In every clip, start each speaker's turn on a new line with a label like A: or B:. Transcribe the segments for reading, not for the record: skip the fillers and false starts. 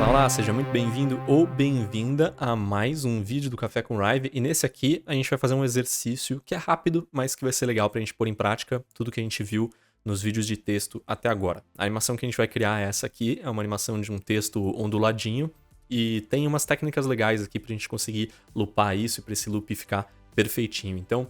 A: Olá, seja muito bem-vindo ou bem-vinda a mais um vídeo do Café com Rive. E nesse aqui a gente vai fazer um exercício que é rápido, mas que vai ser legal pra gente pôr em prática tudo que a gente viu nos vídeos de texto até agora. A animação que a gente vai criar é essa aqui, é uma animação de um texto onduladinho e tem umas técnicas legais aqui pra gente conseguir loopar isso e pra esse loop ficar perfeitinho. Então,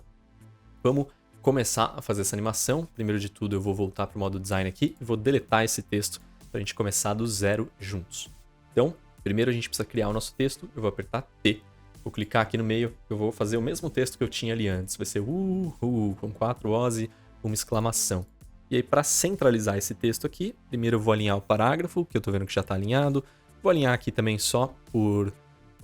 A: vamos começar a fazer essa animação. Primeiro de tudo, eu vou voltar pro modo design aqui e vou deletar esse texto pra gente começar do zero juntos. Então, primeiro a gente precisa criar o nosso texto, eu vou apertar T, vou clicar aqui no meio, eu vou fazer o mesmo texto que eu tinha ali antes, vai ser com 4 O's e uma exclamação. E aí, para centralizar esse texto aqui, primeiro eu vou alinhar o parágrafo, que eu tô vendo que já tá alinhado, vou alinhar aqui também só por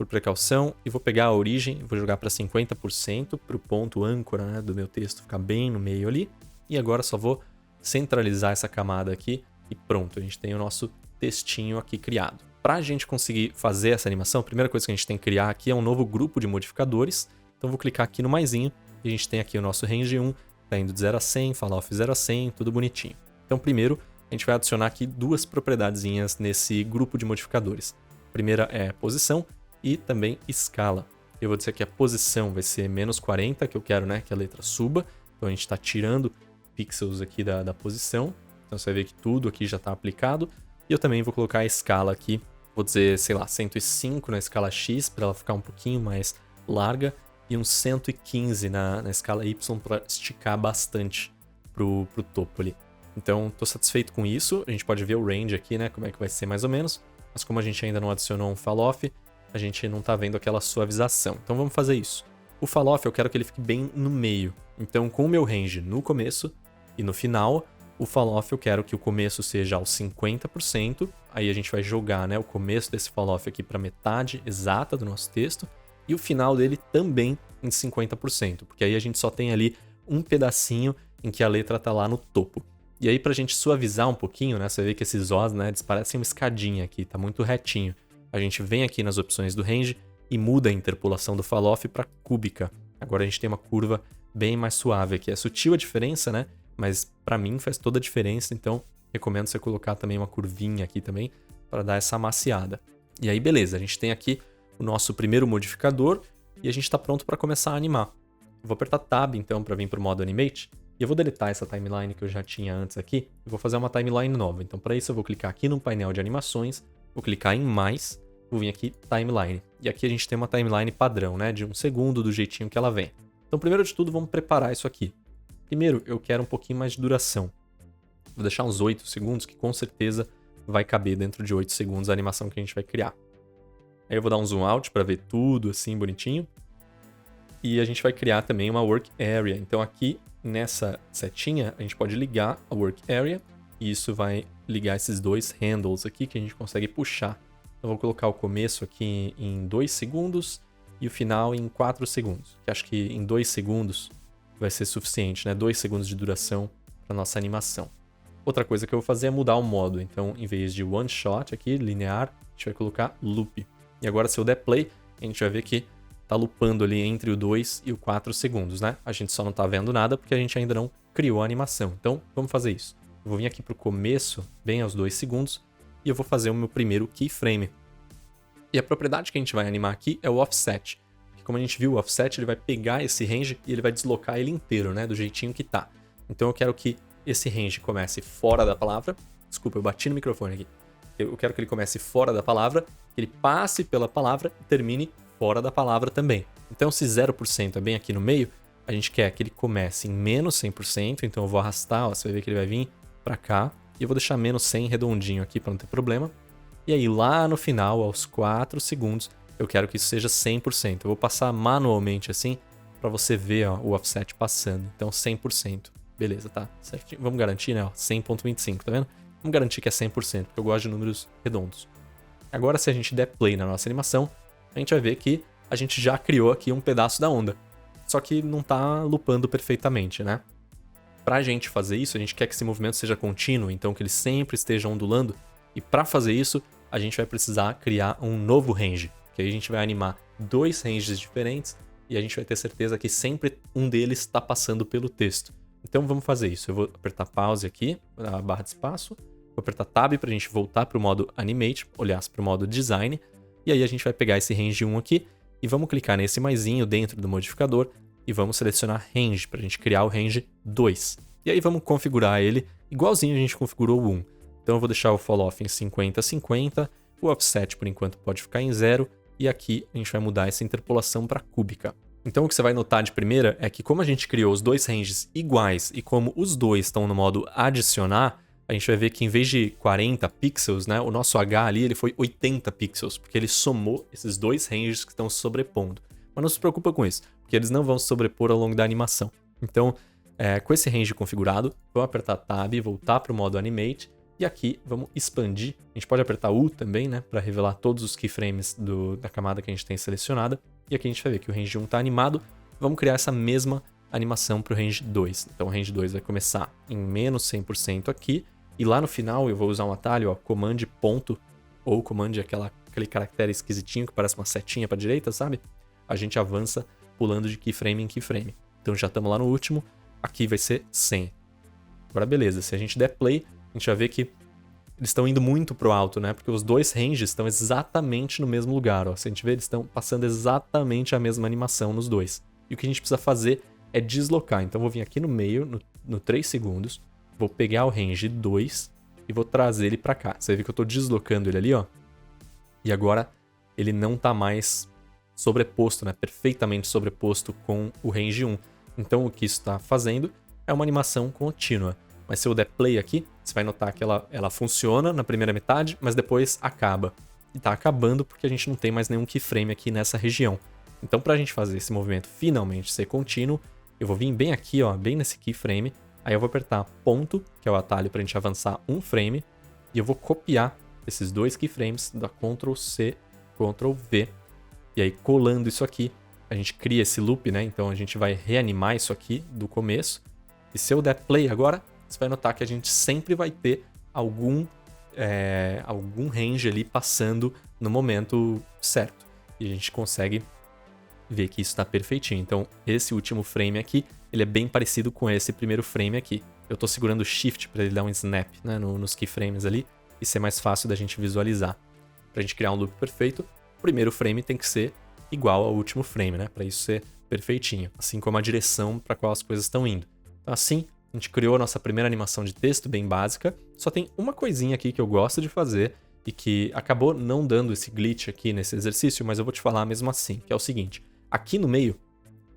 A: precaução, e vou pegar a origem, vou jogar para 50%, para o ponto âncora, né, do meu texto ficar bem no meio ali, e agora só vou centralizar essa camada aqui, e pronto, a gente tem o nosso textinho aqui criado. Para a gente conseguir fazer essa animação, a primeira coisa que a gente tem que criar aqui é um novo grupo de modificadores. Então vou clicar aqui no maisinho e a gente tem aqui o nosso range 1, tá indo de 0 a 100, falloff 0 a 100, tudo bonitinho. Então primeiro a gente vai adicionar aqui duas propriedadezinhas nesse grupo de modificadores. A primeira é posição e também escala. Eu vou dizer que a posição vai ser menos 40, que eu quero, né, que a letra suba. Então a gente está tirando pixels aqui da posição. Então você vai ver que tudo aqui já está aplicado. E eu também vou colocar a escala aqui. Vou dizer, sei lá, 105 na escala X, para ela ficar um pouquinho mais larga, e uns 115 na escala Y, para esticar bastante pro topo ali. Então, estou satisfeito com isso. A gente pode ver o range aqui, né, como é que vai ser mais ou menos. Mas como a gente ainda não adicionou um falloff, a gente não está vendo aquela suavização. Então, vamos fazer isso. O falloff eu quero que ele fique bem no meio. Então, com o meu range no começo e no final, o falloff eu quero que o começo seja aos 50%, aí a gente vai jogar, né, o começo desse falloff aqui para metade exata do nosso texto, e o final dele também em 50%, porque aí a gente só tem ali um pedacinho em que a letra tá lá no topo. E aí pra gente suavizar um pouquinho, né, você vê que esses Os, né, eles parecem uma escadinha aqui, tá muito retinho. A gente vem aqui nas opções do range e muda a interpolação do falloff para cúbica. Agora a gente tem uma curva bem mais suave aqui. É sutil a diferença, né? Mas para mim faz toda a diferença, então recomendo você colocar também uma curvinha aqui também para dar essa amaciada. E aí beleza, a gente tem aqui o nosso primeiro modificador e a gente está pronto para começar a animar. Eu vou apertar Tab então para vir para o modo Animate e eu vou deletar essa timeline que eu já tinha antes aqui e vou fazer uma timeline nova. Então para isso eu vou clicar aqui no painel de animações, vou clicar em mais, vou vir aqui Timeline. E aqui a gente tem uma timeline padrão, né, de 1 segundo do jeitinho que ela vem. Então primeiro de tudo vamos preparar isso aqui. Primeiro, eu quero um pouquinho mais de duração. Vou deixar uns 8 segundos, que com certeza vai caber dentro de 8 segundos a animação que a gente vai criar. Aí eu vou dar um zoom out para ver tudo assim bonitinho. E a gente vai criar também uma work area. Então aqui nessa setinha a gente pode ligar a work area e isso vai ligar esses dois handles aqui que a gente consegue puxar. Então eu vou colocar o começo aqui em 2 segundos e o final em 4 segundos. Que acho que em 2 segundos vai ser suficiente, né? 2 segundos de duração para nossa animação. Outra coisa que eu vou fazer é mudar o modo. Então, em vez de one shot aqui, linear, a gente vai colocar loop. E agora, se eu der play, a gente vai ver que tá loopando ali entre o 2 e o 4 segundos, né? A gente só não tá vendo nada porque a gente ainda não criou a animação. Então, vamos fazer isso. Eu vou vir aqui pro começo, bem aos 2 segundos, e eu vou fazer o meu primeiro keyframe. E a propriedade que a gente vai animar aqui é o offset. Como a gente viu, o offset ele vai pegar esse range e ele vai deslocar ele inteiro, né, do jeitinho que tá. Então eu quero que esse range comece fora da palavra. Desculpa, eu bati no microfone aqui. Eu quero que ele comece fora da palavra, que ele passe pela palavra e termine fora da palavra também. Então se 0% é bem aqui no meio, a gente quer que ele comece em menos 100%, então eu vou arrastar, ó, você vai ver que ele vai vir para cá, e eu vou deixar menos 100 redondinho aqui para não ter problema. E aí lá no final, aos 4 segundos, eu quero que isso seja 100%. Eu vou passar manualmente assim, para você ver, ó, o offset passando. Então 100%. Beleza, tá? Certinho. Vamos garantir, né? 100.25, tá vendo? Vamos garantir que é 100%, porque eu gosto de números redondos. Agora, se a gente der play na nossa animação, a gente vai ver que a gente já criou aqui um pedaço da onda. Só que não tá loopando perfeitamente, né? Pra gente fazer isso, a gente quer que esse movimento seja contínuo, então que ele sempre esteja ondulando. E para fazer isso, a gente vai precisar criar um novo range. Que aí a gente vai animar 2 ranges diferentes e a gente vai ter certeza que sempre um deles está passando pelo texto. Então vamos fazer isso. Eu vou apertar pause aqui, a barra de espaço, Vou apertar Tab para a gente voltar para o modo Animate, olhar para o modo Design, e aí a gente vai pegar esse Range 1 aqui e vamos clicar nesse maisinho dentro do modificador e vamos selecionar Range para a gente criar o Range 2. E aí vamos configurar ele igualzinho a gente configurou o 1. Então eu vou deixar o Fall Off em 50-50, o Offset por enquanto pode ficar em 0, e aqui a gente vai mudar essa interpolação para cúbica. Então o que você vai notar de primeira é que como a gente criou os dois ranges iguais e como os dois estão no modo adicionar, a gente vai ver que em vez de 40 pixels, né, o nosso H ali ele foi 80 pixels, porque ele somou esses dois ranges que estão se sobrepondo. Mas não se preocupa com isso, porque eles não vão se sobrepor ao longo da animação. Então, com esse range configurado, vamos apertar Tab, voltar para o modo Animate, e aqui vamos expandir. A gente pode apertar U também, né, para revelar todos os keyframes da camada que a gente tem selecionada. E aqui a gente vai ver que o range 1 está animado. Vamos criar essa mesma animação para o range 2. Então o range 2 vai começar em menos 100% aqui. E lá no final eu vou usar um atalho, ó, Command ponto, ou Command aquele caractere esquisitinho que parece uma setinha para a direita, sabe? A gente avança pulando de keyframe em keyframe. Então já estamos lá no último. Aqui vai ser 100. Agora beleza, se a gente der play, a gente vai ver que eles estão indo muito pro alto, né? Porque os dois ranges estão exatamente no mesmo lugar, ó. Se a gente ver, eles estão passando exatamente a mesma animação nos dois. E o que a gente precisa fazer é deslocar. Então eu vou vir aqui no meio, no 3 segundos, vou pegar o range 2 e vou trazer ele pra cá. Você vai ver que eu tô deslocando ele ali, ó. E agora ele não tá mais sobreposto, né? Perfeitamente sobreposto com o range 1. Então o que isso está fazendo é uma animação contínua. Mas se eu der play aqui, você vai notar que ela funciona na primeira metade, mas depois acaba. E tá acabando porque a gente não tem mais nenhum keyframe aqui nessa região. Então para a gente fazer esse movimento finalmente ser contínuo, eu vou vir bem aqui, ó, bem nesse keyframe. Aí eu vou apertar ponto, que é o atalho para a gente avançar um frame. E eu vou copiar esses dois keyframes, da Ctrl C, Ctrl V. E aí colando isso aqui, a gente cria esse loop, né? Então a gente vai reanimar isso aqui do começo. E se eu der play agora, você vai notar que a gente sempre vai ter algum range ali passando no momento certo. E a gente consegue ver que isso está perfeitinho. Então, esse último frame aqui, ele é bem parecido com esse primeiro frame aqui. Eu estou segurando o Shift para ele dar um snap, né, nos keyframes ali e ser mais fácil da gente visualizar. Para a gente criar um loop perfeito, o primeiro frame tem que ser igual ao último frame, né, para isso ser perfeitinho. Assim como a direção para qual as coisas estão indo. Então, assim, a gente criou a nossa primeira animação de texto bem básica, só tem uma coisinha aqui que eu gosto de fazer e que acabou não dando esse glitch aqui nesse exercício, mas eu vou te falar mesmo assim, que é o seguinte. Aqui no meio,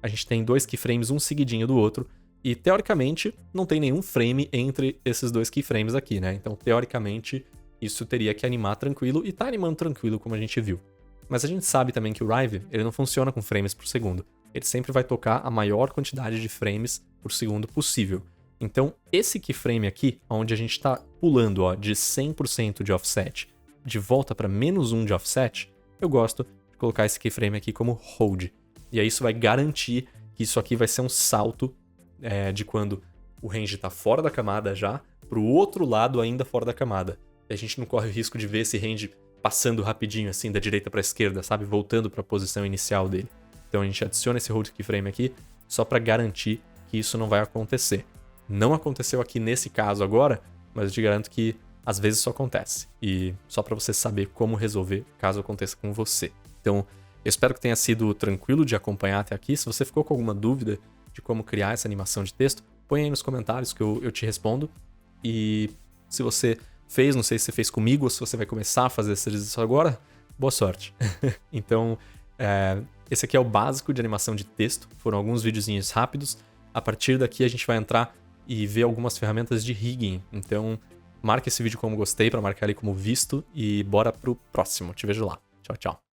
A: a gente tem dois keyframes, um seguidinho do outro, e teoricamente não tem nenhum frame entre esses dois keyframes aqui, né? Então, teoricamente, isso teria que animar tranquilo e tá animando tranquilo como a gente viu. Mas a gente sabe também que o Rive, ele não funciona com frames por segundo. Ele sempre vai tocar a maior quantidade de frames por segundo possível. Então, esse keyframe aqui, onde a gente está pulando ó, de 100% de offset de volta para menos 1 de offset, eu gosto de colocar esse keyframe aqui como hold. E aí isso vai garantir que isso aqui vai ser um salto de quando o range está fora da camada já, para o outro lado ainda fora da camada. E a gente não corre o risco de ver esse range passando rapidinho assim da direita para a esquerda, sabe? Voltando para a posição inicial dele. Então a gente adiciona esse hold keyframe aqui só para garantir que isso não vai acontecer. Não aconteceu aqui nesse caso agora, mas eu te garanto que às vezes isso acontece. E só para você saber como resolver caso aconteça com você. Então, eu espero que tenha sido tranquilo de acompanhar até aqui. Se você ficou com alguma dúvida de como criar essa animação de texto, põe aí nos comentários que eu te respondo. E se você fez, não sei se você fez comigo ou se você vai começar a fazer esse exercício agora, boa sorte. Então, esse aqui é o básico de animação de texto. Foram alguns videozinhos rápidos. A partir daqui a gente vai entrar e ver algumas ferramentas de rigging. Então, marque esse vídeo como gostei para marcar ele como visto e bora pro próximo. Te vejo lá. Tchau, tchau.